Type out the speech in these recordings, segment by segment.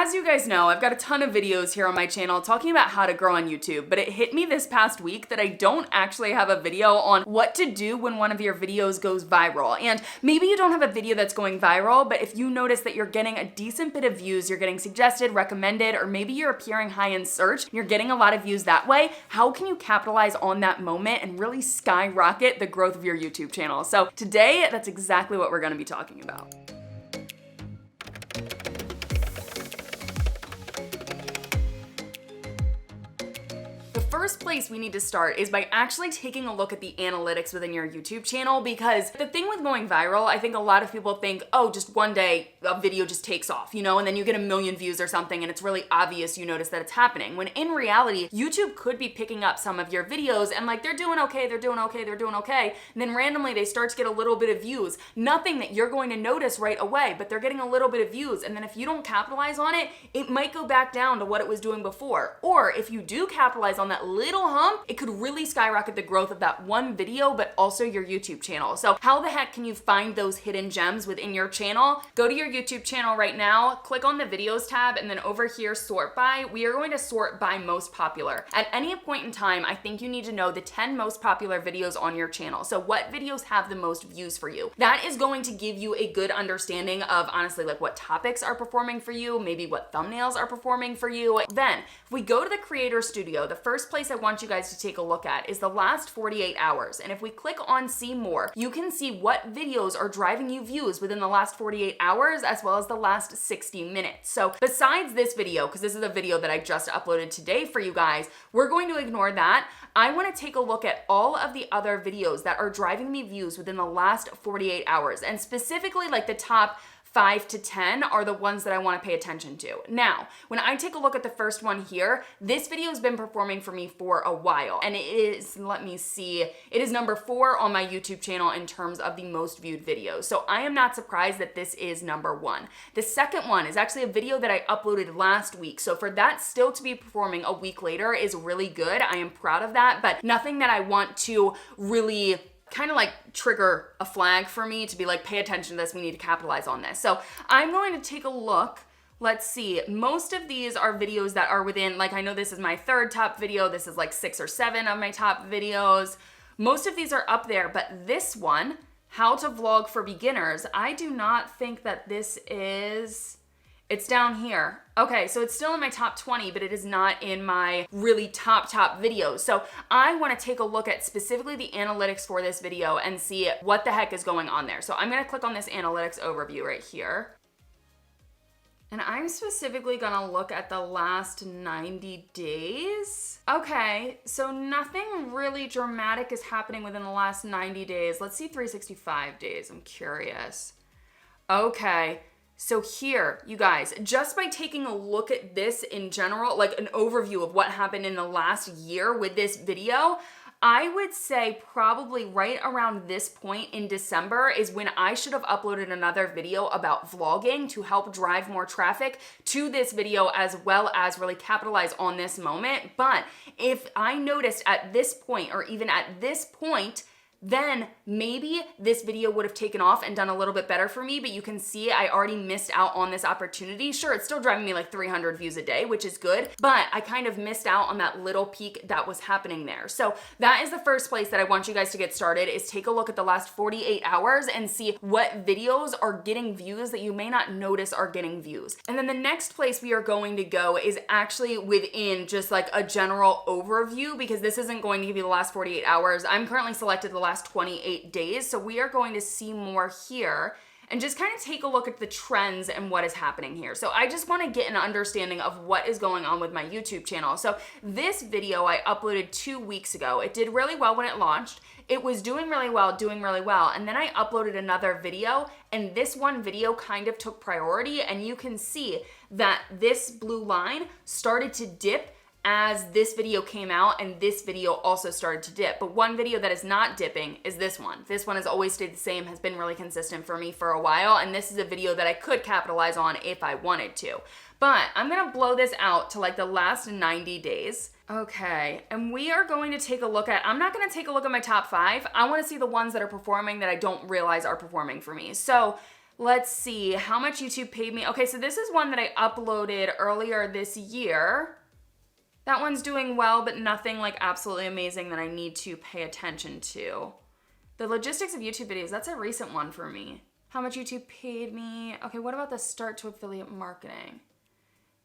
as you guys know, I've got a ton of videos here on my channel talking about how to grow on YouTube, but it hit me this past week that I don't actually have a video on what to do when one of your videos goes viral. And maybe you don't have a video that's going viral, but if you notice that you're getting a decent bit of views, you're getting suggested, recommended, or maybe you're appearing high in search, and you're getting a lot of views that way, how can you capitalize on that moment and really skyrocket the growth of your YouTube channel? So today, that's exactly what we're gonna be talking about. First place we need to start is by actually taking a look at the analytics within your YouTube channel, because the thing with going viral, I think a lot of people think, oh, just one day a video just takes off, you know, and then you get a million views or something and it's really obvious, you notice that it's happening. When in reality, YouTube could be picking up some of your videos and like, they're doing okay, and then randomly they start to get a little bit of views. Nothing that you're going to notice right away, but they're getting a little bit of views, and then if you don't capitalize on it, it might go back down to what it was doing before. Or if you do capitalize on that little hump, it could really skyrocket the growth of that one video, but also your YouTube channel. So how the heck can you find those hidden gems within your channel? Go to your YouTube channel right now, click on the videos tab, and then over here, sort by. We are going to sort by most popular. At any point in time, I think you need to know the 10 most popular videos on your channel. So what videos have the most views for you? That is going to give you a good understanding of honestly like what topics are performing for you, maybe what thumbnails are performing for you. Then if we go to the Creator Studio, the first place I want you guys to take a look at is the last 48 hours. And if we click on see more, you can see what videos are driving you views within the last 48 hours as well as the last 60 minutes. So besides this video, because this is a video that I just uploaded today for you guys, we're going to ignore that. I want to take a look at all of the other videos that are driving me views within the last 48 hours, and specifically like the top 5 to 10 are the ones that I want to pay attention to. Now, when I take a look at the first one here, this video has been performing for me for a while, and it is, let me see, it is number 4 on my YouTube channel in terms of the most viewed videos. So I am not surprised that this is number 1. The second one is actually a video that I uploaded last week. So for that still to be performing a week later is really good. I am proud of that, but nothing that I want to really kind of like trigger a flag for me to be like, pay attention to this, we need to capitalize on this. So I'm going to take a look. Let's see, most of these are videos that are within, like I know this is my 3rd top video, this is like 6 or 7 of my top videos. Most of these are up there, but this one, how to vlog for beginners, I do not think that this is, it's down here. Okay, so it's still in my top 20, but it is not in my really top videos. So I want to take a look at specifically the analytics for this video and see what the heck is going on there. So I'm going to click on this analytics overview right here. And I'm specifically gonna look at the last 90 days. Okay, so nothing really dramatic is happening within the last 90 days. Let's see 365 days, I'm curious. Okay. So here, you guys, just by taking a look at this in general, like an overview of what happened in the last year with this video, I would say probably right around this point in December is when I should have uploaded another video about vlogging to help drive more traffic to this video as well as really capitalize on this moment. But if I noticed at this point or even at this point, then maybe this video would have taken off and done a little bit better for me, but you can see I already missed out on this opportunity. Sure, it's still driving me like 300 views a day, which is good, but I kind of missed out on that little peak that was happening there. So that is the first place that I want you guys to get started, is take a look at the last 48 hours and see what videos are getting views that you may not notice are getting views. And then the next place we are going to go is actually within just like a general overview, because this isn't going to give you the last 48 hours. I'm currently selected the last 28 days. So we are going to see more here and just kind of take a look at the trends and what is happening here. So I just want to get an understanding of what is going on with my YouTube channel. So this video I uploaded 2 weeks ago. It did really well when it launched. It was doing really well. And then I uploaded another video, and this one video kind of took priority, and you can see that this blue line started to dip as this video came out, and this video also started to dip. But one video that is not dipping is this one. This one has always stayed the same, has been really consistent for me for a while, and this is a video that I could capitalize on if I wanted to. But I'm gonna blow this out to like the last 90 days. Okay, and we are going to take a look at, I'm not gonna take a look at my top 5. I wanna see the ones that are performing that I don't realize are performing for me. So Let's see how much YouTube paid me. Okay, so this is one that I uploaded earlier this year. That one's doing well, but nothing like absolutely amazing that I need to pay attention to. The logistics of YouTube videos, that's a recent one for me. How much YouTube paid me. Okay, what about the start to affiliate marketing?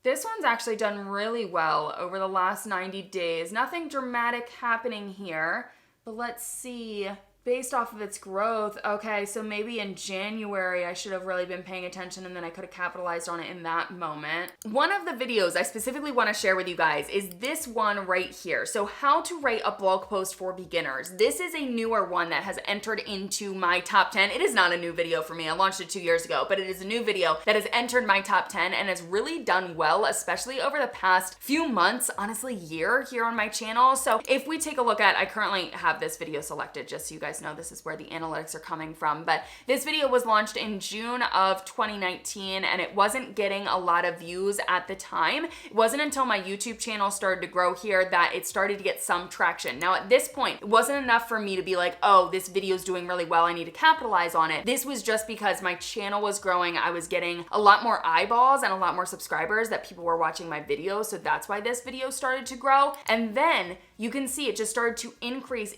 This one's actually done really well over the last 90 days. Nothing dramatic happening here, but let's see. Based off of its growth, okay, so maybe in January I should have really been paying attention and then I could have capitalized on it in that moment. One of the videos I specifically want to share with you guys is this one right here. So how to write a blog post for beginners. This is a newer one that has entered into my top 10. It is not a new video for me. I launched it 2 years ago, but it is a new video that has entered my top 10 and has really done well, especially over the past few months, honestly year here on my channel. So if we take a look at, I currently have this video selected just so you guys know this is where the analytics are coming from, but this video was launched in June of 2019 and it wasn't getting a lot of views at the time. It wasn't until my YouTube channel started to grow here that it started to get some traction. Now at this point, it wasn't enough for me to be like, oh, this video is doing really well, I need to capitalize on it. This was just because my channel was growing. I was getting a lot more eyeballs and a lot more subscribers that people were watching my videos, so that's why this video started to grow. And then you can see it just started to increase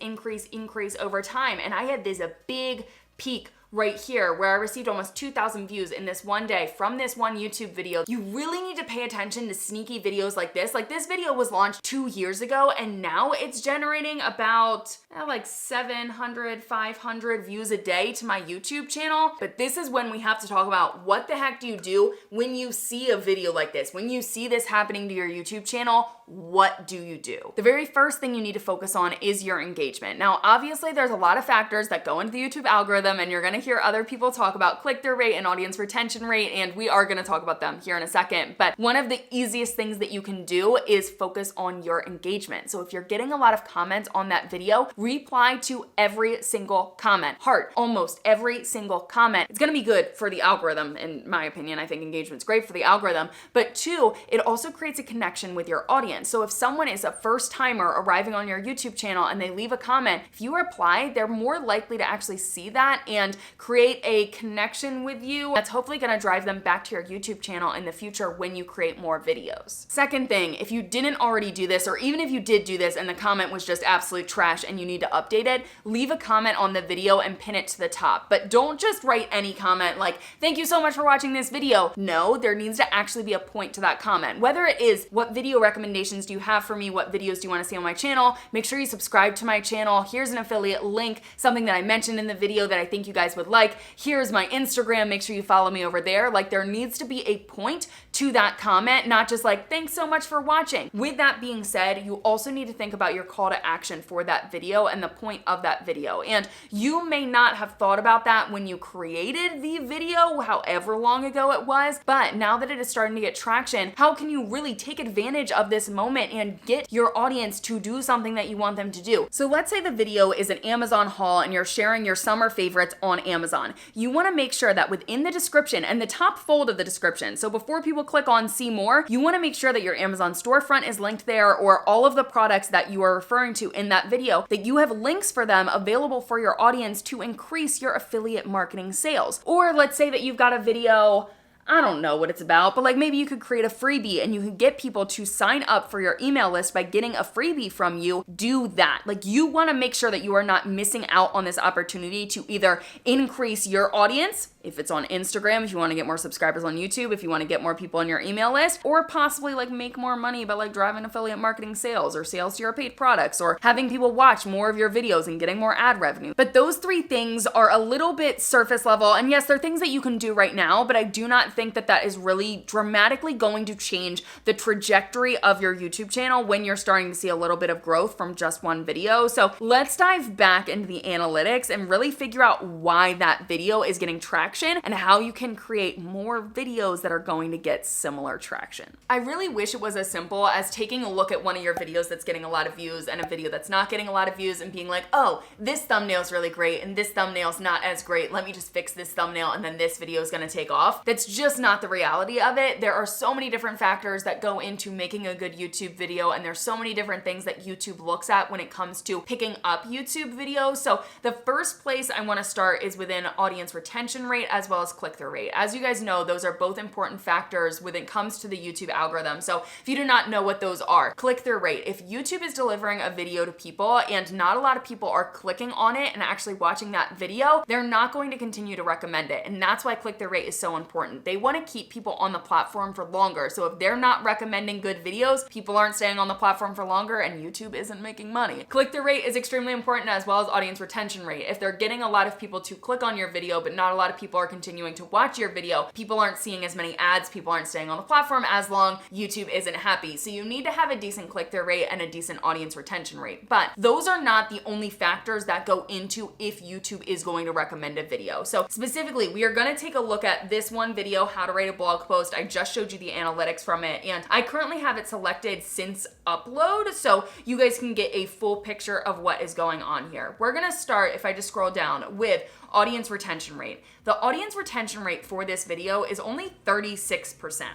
over time. And I had this a big peak right here where I received almost 2,000 views in this one day from this one YouTube video. You really need to pay attention to sneaky videos like this. Like this video was launched 2 years ago and now it's generating about like 700, 500 views a day to my YouTube channel. But this is when we have to talk about what the heck do you do when you see a video like this? When you see this happening to your YouTube channel, what do you do? The very first thing you need to focus on is your engagement. Now, obviously there's a lot of factors that go into the YouTube algorithm and you're gonna hear other people talk about click-through rate and audience retention rate, and we are gonna talk about them here in a second. But one of the easiest things that you can do is focus on your engagement. So if you're getting a lot of comments on that video, reply to every single comment. Heart almost every single comment. It's gonna be good for the algorithm, in my opinion. I think engagement's great for the algorithm. But two, it also creates a connection with your audience. So if someone is a first timer arriving on your YouTube channel and they leave a comment, if you reply, they're more likely to actually see that and create a connection with you. That's hopefully gonna drive them back to your YouTube channel in the future when you create more videos. Second thing, if you didn't already do this, or even if you did do this and the comment was just absolute trash and you need to update it, leave a comment on the video and pin it to the top. But don't just write any comment like, thank you so much for watching this video. No, there needs to actually be a point to that comment. Whether it is, what video recommendations do you have for me? What videos do you wanna see on my channel? Make sure you subscribe to my channel. Here's an affiliate link, something that I mentioned in the video that I think you guys would like. Here's my Instagram. Make sure you follow me over there. Like there needs to be a point to that comment, not just like, thanks so much for watching. With that being said, you also need to think about your call to action for that video and the point of that video. And you may not have thought about that when you created the video, however long ago it was, but now that it is starting to get traction, how can you really take advantage of this moment and get your audience to do something that you want them to do? So let's say the video is an Amazon haul and you're sharing your summer favorites on Amazon. You want to make sure that within the description and the top fold of the description, so before people click on see more, you want to make sure that your Amazon storefront is linked there, or all of the products that you are referring to in that video, that you have links for them available for your audience to increase your affiliate marketing sales. Or let's say that you've got a video, I don't know what it's about, but like maybe you could create a freebie and you could get people to sign up for your email list by getting a freebie from you. Do that. Like you want to make sure that you are not missing out on this opportunity to either increase your audience, if it's on Instagram, if you want to get more subscribers on YouTube, if you want to get more people on your email list, or possibly like make more money by like driving affiliate marketing sales or sales to your paid products, or having people watch more of your videos and getting more ad revenue. But those three things are a little bit surface level. And yes, they're things that you can do right now, but I do not think that that is really dramatically going to change the trajectory of your YouTube channel when you're starting to see a little bit of growth from just one video. So let's dive back into the analytics and really figure out why that video is getting traction and how you can create more videos that are going to get similar traction. I really wish it was as simple as taking a look at one of your videos that's getting a lot of views and a video that's not getting a lot of views and being like, oh, this thumbnail's really great and this thumbnail's not as great. Let me just fix this thumbnail and then this video is gonna take off. That's just not the reality of it. There are so many different factors that go into making a good YouTube video, and there's so many different things that YouTube looks at when it comes to picking up YouTube videos. So the first place I wanna start is within audience retention rate. rate as well as click-through rate. As you guys know, those are both important factors when it comes to the YouTube algorithm. So if you do not know what those are, click-through rate. If YouTube is delivering a video to people and not a lot of people are clicking on it and actually watching that video, they're not going to continue to recommend it. And that's why click-through rate is so important. They want to keep people on the platform for longer. So if they're not recommending good videos, people aren't staying on the platform for longer and YouTube isn't making money. Click-through rate is extremely important, as well as audience retention rate. If they're getting a lot of people to click on your video, but not a lot of people are continuing to watch your video, people aren't seeing as many ads, people aren't staying on the platform as long, YouTube isn't happy. So you need to have a decent click-through rate and a decent audience retention rate. But those are not the only factors that go into if YouTube is going to recommend a video. So specifically, we are going to take a look at this one video, how to write a blog post. I just showed you the analytics from it, and I currently have it selected since upload, so you guys can get a full picture of what is going on here. We're going to start, if I just scroll down, with audience retention rate. The audience retention rate for this video is only 36%.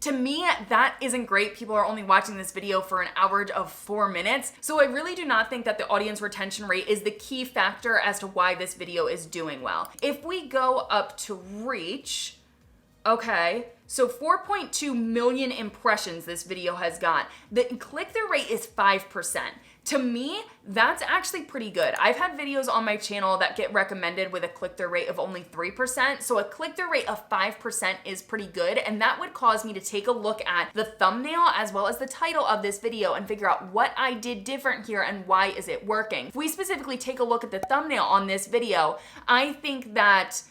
To me, that isn't great. People are only watching this video for an average of 4 minutes. So I really do not think that the audience retention rate is the key factor as to why this video is doing well. If we go up to reach, okay, so 4.2 million impressions this video has got. The click-through rate is 5%. To me, that's actually pretty good. I've had videos on my channel that get recommended with a click-through rate of only 3%. So a click-through rate of 5% is pretty good. And that would cause me to take a look at the thumbnail as well as the title of this video and figure out what I did different here and why is it working. If we specifically take a look at the thumbnail on this video, I think that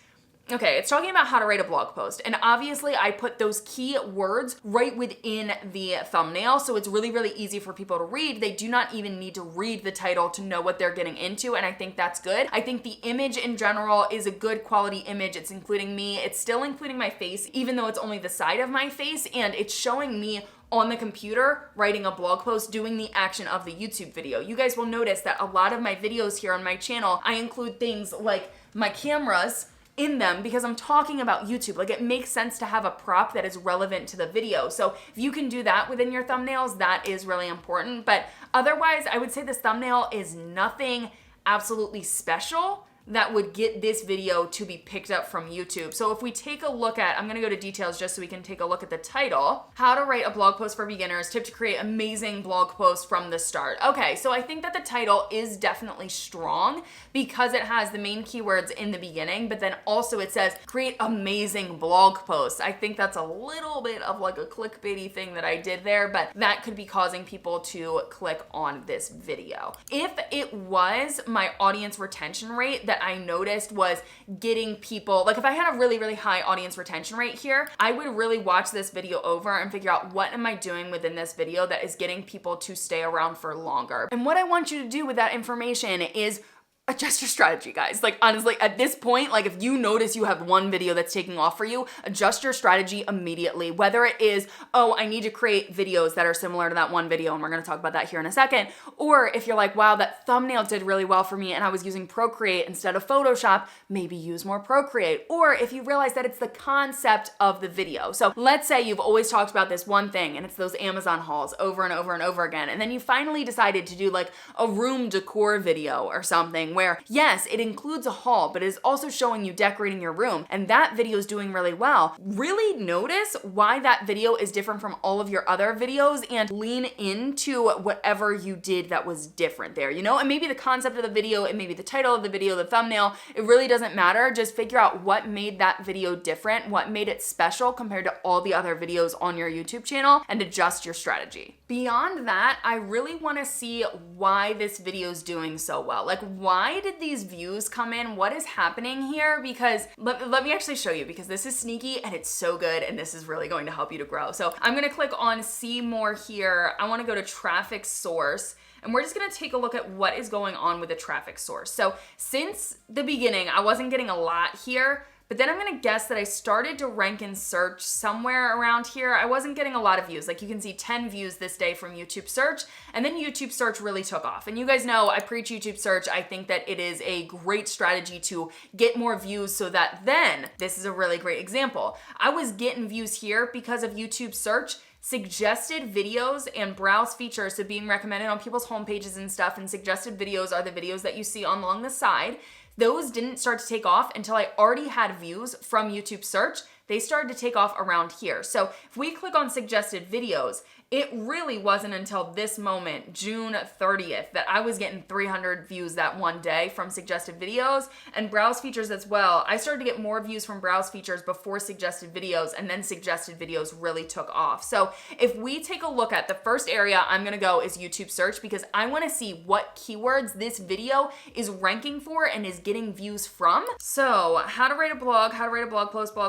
okay, it's talking about how to write a blog post. And obviously I put those key words right within the thumbnail. So it's really, really easy for people to read. They do not even need to read the title to know what they're getting into. And I think that's good. I think the image in general is a good quality image. It's including me. It's still including my face, even though it's only the side of my face. And it's showing me on the computer writing a blog post, doing the action of the YouTube video. You guys will notice that a lot of my videos here on my channel, I include things like my cameras in them because I'm talking about YouTube. Like, it makes sense to have a prop that is relevant to the video. So if you can do that within your thumbnails, that is really important. But otherwise, I would say this thumbnail is nothing absolutely special that would get this video to be picked up from YouTube. So if we take a look at, I'm gonna go to details just so we can take a look at the title, how to write a blog post for beginners, tip to create amazing blog posts from the start. Okay, so I think that the title is definitely strong because it has the main keywords in the beginning, but then also it says create amazing blog posts. I think that's a little bit of like a clickbaity thing that I did there, but that could be causing people to click on this video. If it was my audience retention rate that I noticed was getting people, like if I had a really, really high audience retention rate here, I would really watch this video over and figure out what am I doing within this video that is getting people to stay around for longer. And what I want you to do with that information is adjust your strategy, guys. Like, honestly, at this point, like if you notice you have one video that's taking off for you, adjust your strategy immediately. Whether it is, oh, I need to create videos that are similar to that one video, and we're gonna talk about that here in a second. Or if you're like, wow, that thumbnail did really well for me and I was using Procreate instead of Photoshop, maybe use more Procreate. Or if you realize that it's the concept of the video. So let's say you've always talked about this one thing and it's those Amazon hauls over and over and over again. And then you finally decided to do like a room decor video or something where, yes, it includes a haul, but it is also showing you decorating your room, and that video is doing really well. Really notice why that video is different from all of your other videos and lean into whatever you did that was different there, you know? And maybe the concept of the video, it may be the title of the video, the thumbnail, it really doesn't matter. Just figure out what made that video different, what made it special compared to all the other videos on your YouTube channel, and adjust your strategy. Beyond that, I really wanna see why this video is doing so well. Like, why did these views come in? What is happening here? Because let me actually show you, because this is sneaky and it's so good and this is really going to help you to grow. So I'm gonna click on see more here. I wanna go to traffic source, and we're just gonna take a look at what is going on with the traffic source. So since the beginning, I wasn't getting a lot here, but then I'm gonna guess that I started to rank in search somewhere around here. I wasn't getting a lot of views. Like, you can see 10 views this day from YouTube search, and then YouTube search really took off. And you guys know I preach YouTube search. I think that it is a great strategy to get more views so that then, this is a really great example. I was getting views here because of YouTube search, suggested videos and browse features, so being recommended on people's homepages and stuff, and suggested videos are the videos that you see along the side. those didn't start to take off until I already had views from YouTube search. They started to take off around here. So if we click on suggested videos, it really wasn't until this moment, June 30th, that I was getting 300 views that one day from suggested videos and browse features as well. I started to get more views from browse features before suggested videos, and then suggested videos really took off. So if we take a look at the first area I'm gonna go is YouTube search, because I wanna see what keywords this video is ranking for and is getting views from. So how to write a blog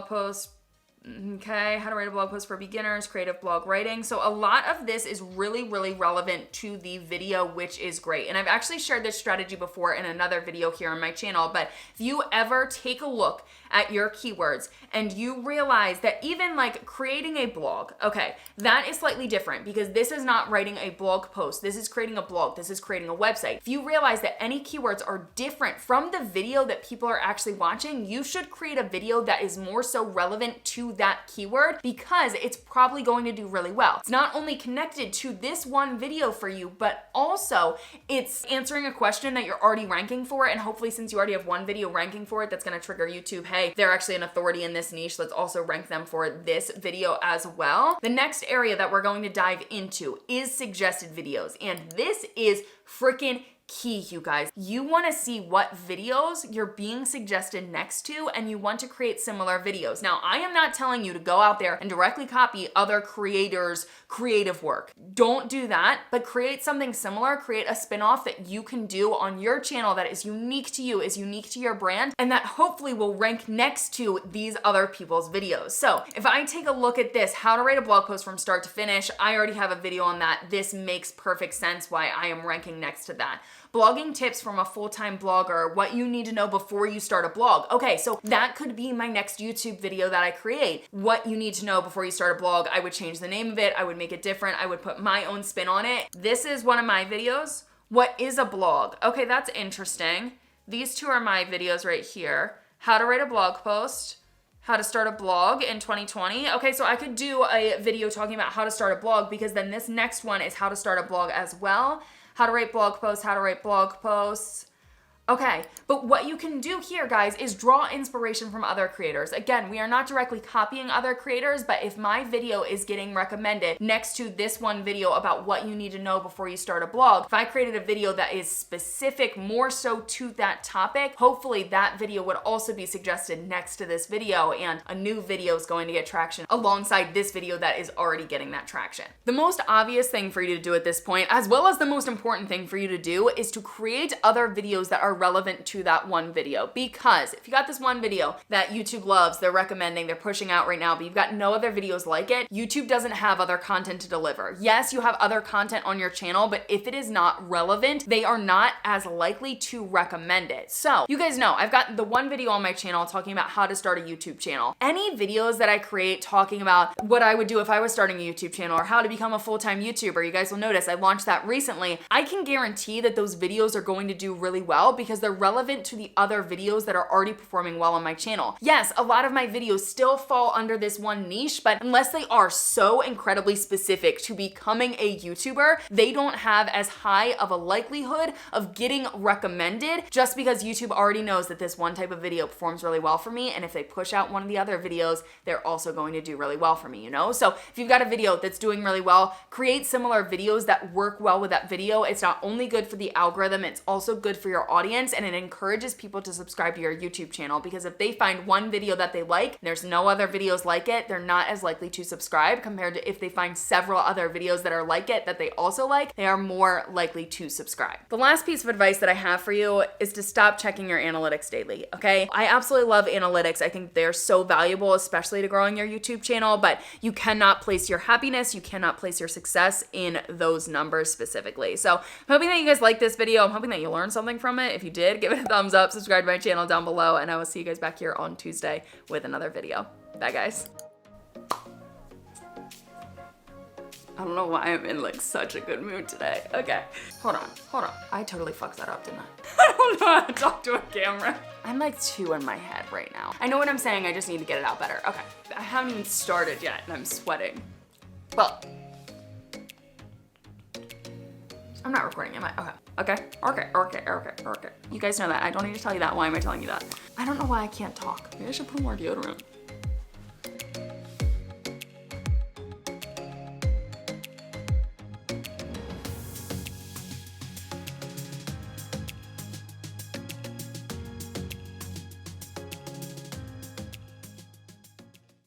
post, okay, how to write a blog post for beginners, creative blog writing. So a lot of this is really, really relevant to the video, which is great. And I've actually shared this strategy before in another video here on my channel, but if you ever take a look at your keywords and you realize that even like creating a blog, okay, that is slightly different because this is not writing a blog post. This is creating a blog. This is creating a website. If you realize that any keywords are different from the video that people are actually watching, you should create a video that is more so relevant to that keyword because it's probably going to do really well. It's not only connected to this one video for you, but also it's answering a question that you're already ranking for. And hopefully, since you already have one video ranking for it, that's going to trigger YouTube, hey, they're actually an authority in this niche. Let's also rank them for this video as well. The next area that we're going to dive into is suggested videos. And this is freaking key, you guys. You want to see what videos you're being suggested next to, and you want to create similar videos. Now, I am not telling you to go out there and directly copy other creators' creative work. Don't do that, but create something similar, create a spin-off that you can do on your channel that is unique to you, is unique to your brand, and that hopefully will rank next to these other people's videos. So if I take a look at this, how to write a blog post from start to finish, I already have a video on that. This makes perfect sense why I am ranking next to that. Blogging tips from a full-time blogger, what you need to know before you start a blog. Okay, so that could be my next YouTube video that I create. What you need to know before you start a blog. I would change the name of it. I would make it different. I would put my own spin on it. This is one of my videos. What is a blog? Okay, that's interesting. These two are my videos right here. How to write a blog post. How to start a blog in 2020. Okay, so I could do a video talking about how to start a blog because then this next one is how to start a blog as well. How to write blog posts, how to write blog posts. Okay, but what you can do here, guys, is draw inspiration from other creators. Again, we are not directly copying other creators, but if my video is getting recommended next to this one video about what you need to know before you start a blog, if I created a video that is specific more so to that topic, hopefully that video would also be suggested next to this video, and a new video is going to get traction alongside this video that is already getting that traction. The most obvious thing for you to do at this point, as well as the most important thing for you to do, is to create other videos that are relevant to that one video. Because if you got this one video that YouTube loves, they're recommending, they're pushing out right now, but you've got no other videos like it, YouTube doesn't have other content to deliver. Yes, you have other content on your channel, but if it is not relevant, they are not as likely to recommend it. So you guys know, I've got the one video on my channel talking about how to start a YouTube channel. Any videos that I create talking about what I would do if I was starting a YouTube channel or how to become a full-time YouTuber, you guys will notice I launched that recently. I can guarantee that those videos are going to do really well because they're relevant to the other videos that are already performing well on my channel. Yes, a lot of my videos still fall under this one niche, but unless they are so incredibly specific to becoming a YouTuber, they don't have as high of a likelihood of getting recommended just because YouTube already knows that this one type of video performs really well for me, and if they push out one of the other videos, they're also going to do really well for me, you know? So if you've got a video that's doing really well, create similar videos that work well with that video. It's not only good for the algorithm, it's also good for your audience, and it encourages people to subscribe to your YouTube channel because if they find one video that they like, there's no other videos like it, they're not as likely to subscribe compared to if they find several other videos that are like it that they also like, they are more likely to subscribe. The last piece of advice that I have for you is to stop checking your analytics daily, okay? I absolutely love analytics. I think they're so valuable, especially to growing your YouTube channel, but you cannot place your happiness, you cannot place your success in those numbers specifically. So I'm hoping that you guys like this video. I'm hoping that you learned something from it. If you did, give it a thumbs up, subscribe to my channel down below, and I will see you guys back here on Tuesday with another video. Bye, guys. I don't know why I'm in like such a good mood today. Okay, hold on. I totally fucked that up, didn't I? I don't know how to talk to a camera. I'm like two in my head right now. I know what I'm saying, I just need to get it out better. Okay, I haven't even started yet and I'm sweating. Well, I'm not recording, am I? Okay. You guys know that. I don't need to tell you that. Why am I telling you that? I don't know why I can't talk. Maybe I should put more deodorant.